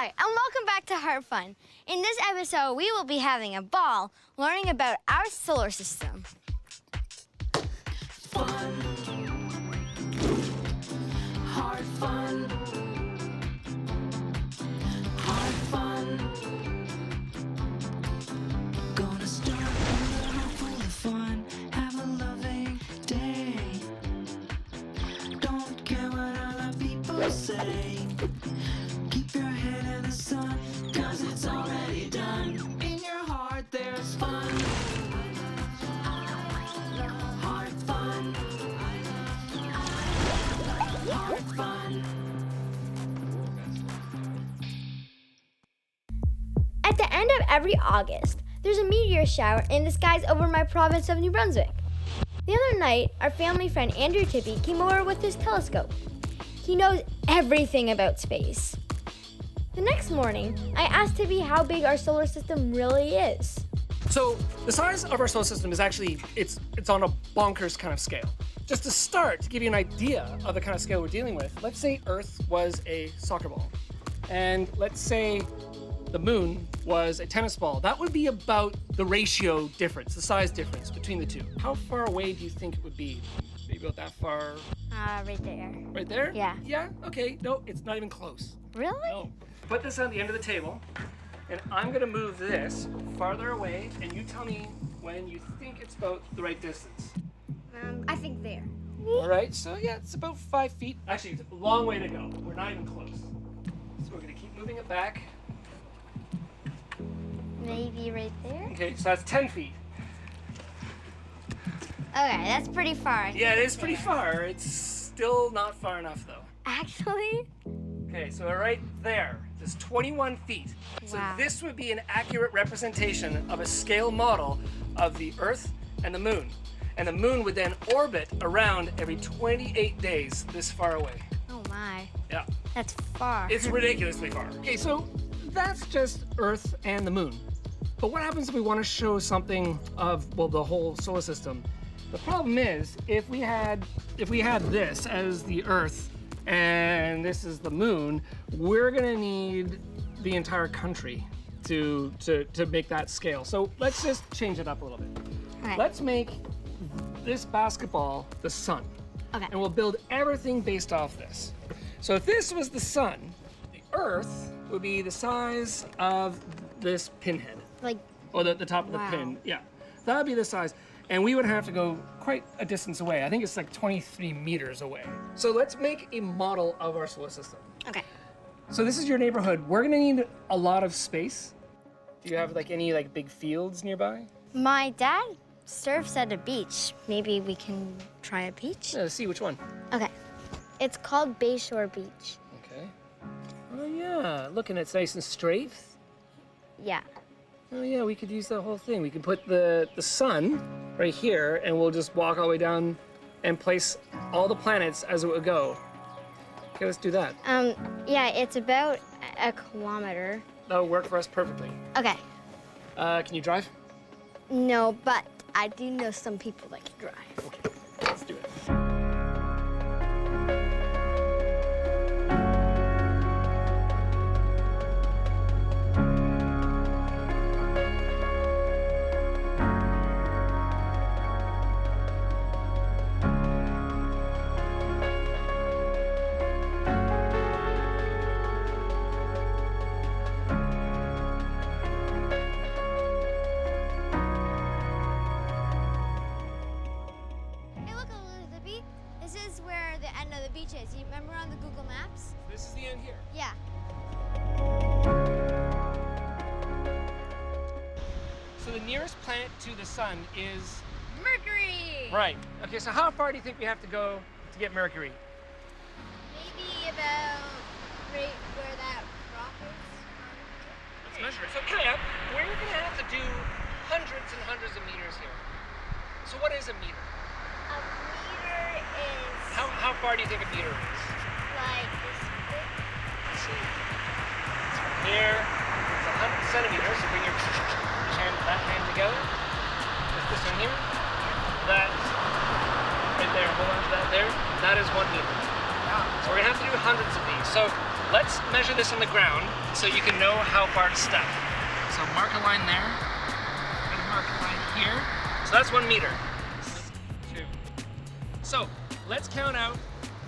Hi, and welcome back to Heart Fun. In this episode, we will be having a ball learning about our solar system. Fun. Heart fun. Heart fun. Gonna start a little full of fun. Have a loving day. Don't care what other people say. Keep your head in the sun, 'cause it's already done. In your heart there's fun. Heart fun. Heart fun. At the end of every August, there's a meteor shower in the skies over my province of New Brunswick. The other night, our family friend Andrew Tippy came over with his telescope. He knows everything about space. The next morning, I asked Tippy how big our solar system really is. So the size of our solar system is actually, it's on a bonkers kind of scale. Just to start, to give you an idea of the kind of scale we're dealing with, let's say Earth was a soccer ball. And let's say the moon was a tennis ball. That would be about the ratio difference, the size difference between the two. How far away do you think it would be? Maybe about that far? Right there. Right there? Yeah. Yeah? Okay. No, it's not even close. Really? No. Put this on the end of the table, and I'm gonna move this farther away, and you tell me when you think it's about the right distance. I think there. All right, so yeah, it's about 5 feet. Actually, it's a long way to go. We're not even close. So we're gonna keep moving it back. Maybe right there? Okay, so that's 10 feet. Okay, that's pretty far. Yeah, it is pretty far. It's still not far enough, though. Actually? Okay, so right there is 21 feet. So Wow. this would be an accurate representation of a scale model of the Earth and the Moon. And the Moon would then orbit around every 28 days this far away. Oh my, Yeah, that's far. it's ridiculously far. Okay, so that's just Earth and the Moon. But what happens if we want to show something of, well, the whole solar system? The problem is, if we had this as the Earth and this is the Moon, we're gonna need the entire country to make that scale. So let's just change it up a little bit. Okay. Let's make this basketball the sun. Okay. And we'll build everything based off this. So if this was the sun, the Earth would be the size of this pinhead, Like, or the top of the Wow. pin. Yeah, that would be the size. And we would have to go quite a distance away. I think it's like 23 meters away. So let's make a model of our solar system. okay. So this is your neighborhood. We're gonna need a lot of space. Do you have like any like big fields nearby? My dad surfs at a beach. Maybe we can try a beach? Yeah, let's see which one. Okay. It's called Bayshore Beach. Okay. Oh yeah, look, and it's nice and straight. Yeah. Oh yeah, we could use the whole thing. We can put the sun right here, and we'll just walk all the way down and place all the planets as it would go. Okay, let's do that. Yeah, it's about a kilometer. That'll work for us perfectly. Okay. Can you drive? No, but I do know some people that can drive. Okay, let's do it. Hey, look, Elizabeth. This is where the end of the beach is. You remember on the Google Maps? This is the end here. Yeah. So the nearest planet to the sun is Mercury! right. Okay, so how far do you think we have to go to get Mercury? Maybe about right where that rock is. Let's measure it. So Kaya, we're gonna have to do hundreds and hundreds of meters here. So what is a meter? A meter is How far do you think a meter is? like this big. Let's see. So here, it's 100 centimeters. So bring your that hand together. Just this one here. That right there. Hold on to that there. That is 1 meter. So we're gonna have to do hundreds of these. So let's measure this on the ground so you can know how far to step. So mark a line there, and mark a line here. So that's 1 meter. 2. So let's count out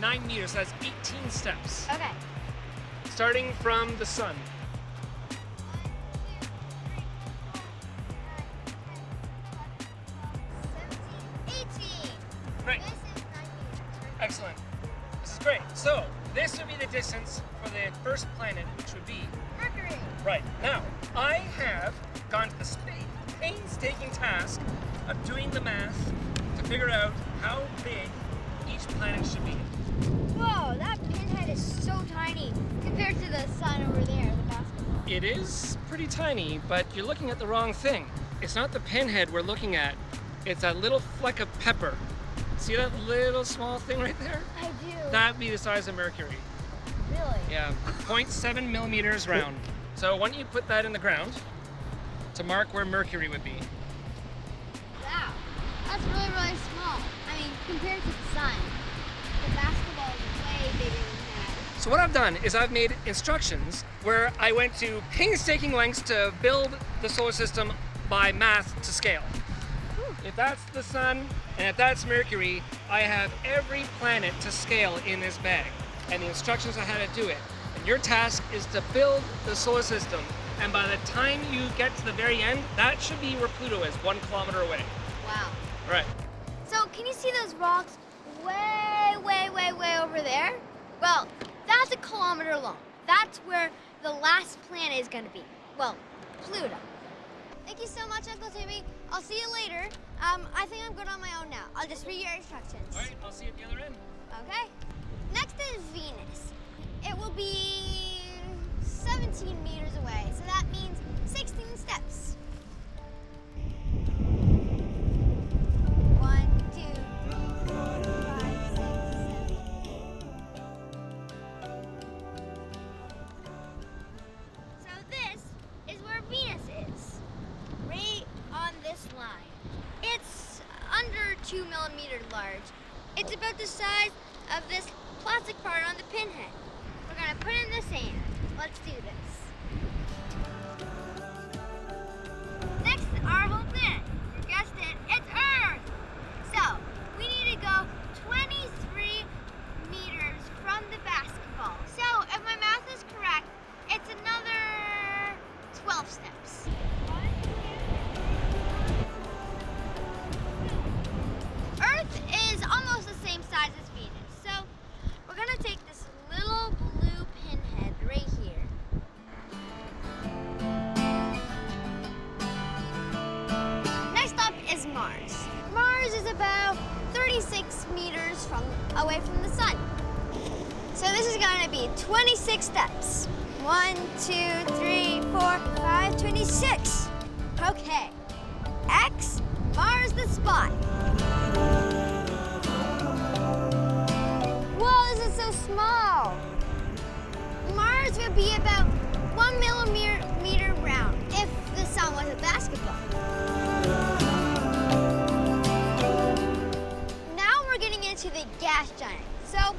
9 meters, so that's 18 steps. Okay. Starting from the sun. 18. Right. This is 9 meters. Excellent. This is great. So this would be the distance for the first planet, which would be Mercury. right. Now, I have gone to the painstaking task of doing the math to figure out how big each planet should be. Whoa, that pinhead is so tiny compared to the sun over there, the basketball. It is pretty tiny, but you're looking at the wrong thing. It's not the pinhead we're looking at. It's that little fleck of pepper. See that little small thing right there? I do. That'd be the size of Mercury. Really? Yeah, 0.7 millimeters round. So why don't you put that in the ground to mark where Mercury would be? Wow. That's really, really small. I mean, compared to the sun, the basketball is way bigger than that. So what I've done is I've made instructions where I went to painstaking lengths to build the solar system by math to scale. If that's the sun and if that's Mercury, I have every planet to scale in this bag and the instructions on how to do it. And your task is to build the solar system. And by the time you get to the very end, that should be where Pluto is, 1 kilometer away. Wow. All right. So, can you see those rocks way, way, way, way over there? Well, that's 1 kilometer long. That's where the last planet is going to be. Well, Pluto. Thank you so much, Uncle Timmy. I'll see you later. I think I'm good on my own now. I'll just read your instructions. All right, I'll see you at the other end. Okay. Next is Venus. It will be 17 meters away, so that means 16 steps. 1, 2, 3, 4, 5, 6, 7. So this is where Venus is, right on this line. It's under 2 millimeters large. It's about the size of this plastic part on the pinhead. We're gonna put it in the sand. Let's do this. Next, our home planet. You guessed it, it's Earth. So, we need to go 23 meters from the basketball. So, if my math is correct, it's another 12 steps. Earth is almost the same size as Venus. So, we're gonna take this little blue pinhead right here. Next up is Mars. Mars is about 36 meters away from the sun. So this is gonna be 26 steps. 1, 2, 3, 4, 5, 26. Okay. X Mars the spot. Whoa, this is so small. Mars would be about 1 millimeter round if the sun was a basketball. Now we're getting into the gas giant. So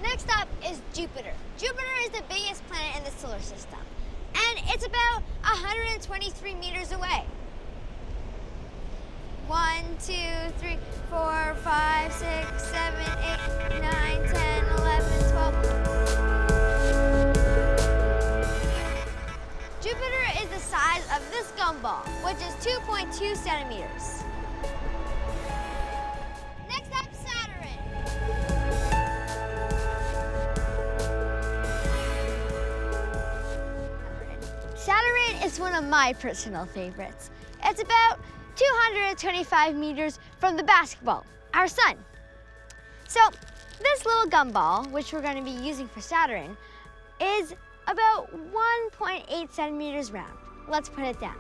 next up is Jupiter. Jupiter is the biggest planet in the solar system, and it's about 123 meters away. 1, 2, 3, 4, 5, 6, 7, 8, 9, 10, 11, 12. Jupiter is the size of this gumball, which is 2.2 centimeters. Next up, Saturn. Saturn is one of my personal favorites. It's about 225 meters from the basketball, our sun. So this little gumball, which we're going to be using for Saturn, is about 1.8 centimeters round. Let's put it down.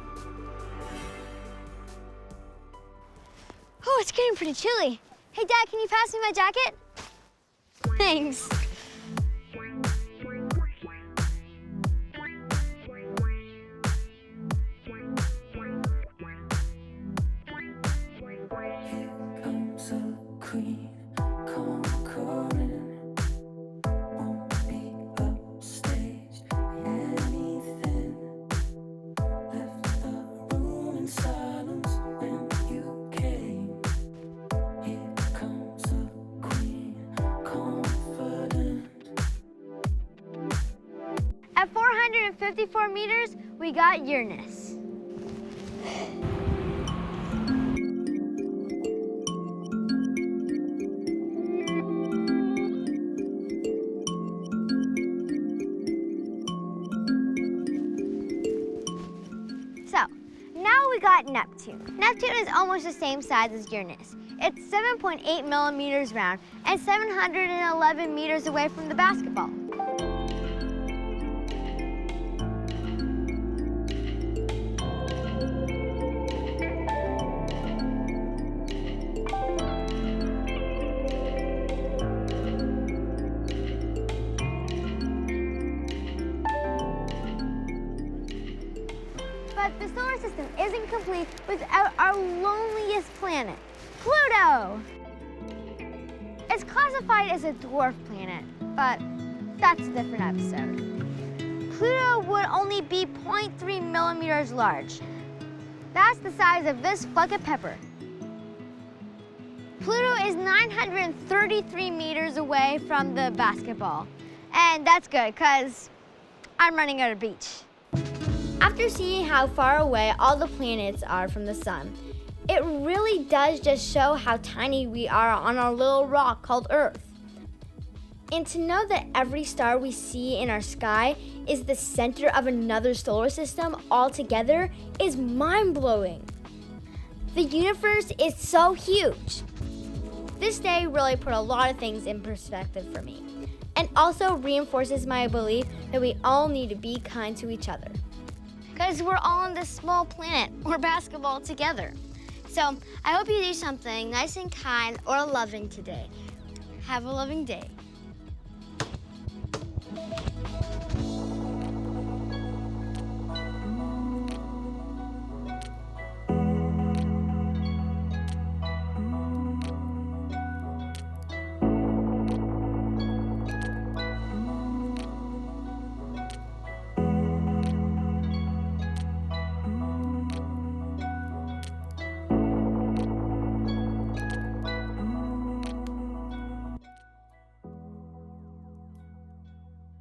Oh, it's getting pretty chilly. Hey, Dad, can you pass me my jacket? Thanks. Comes a queen, conquering. Won't be upstanding. 54 meters, we got Uranus. So, now we got Neptune. Neptune is almost the same size as Uranus. It's 7.8 millimeters round and 711 meters away from the basketball. But the solar system isn't complete without our loneliest planet, Pluto. It's classified as a dwarf planet, but that's a different episode. Pluto would only be 0.3 millimeters large. That's the size of this bucket pepper. Pluto is 933 meters away from the basketball. And that's good, because I'm running out of beach. After seeing how far away all the planets are from the sun, it really does just show how tiny we are on our little rock called Earth. And to know that every star we see in our sky is the center of another solar system altogether is mind-blowing. The universe is so huge. This day really put a lot of things in perspective for me, and also reinforces my belief that we all need to be kind to each other. Because we're all on this small planet, or basketball together. So I hope you do something nice and kind or loving today. Have a loving day.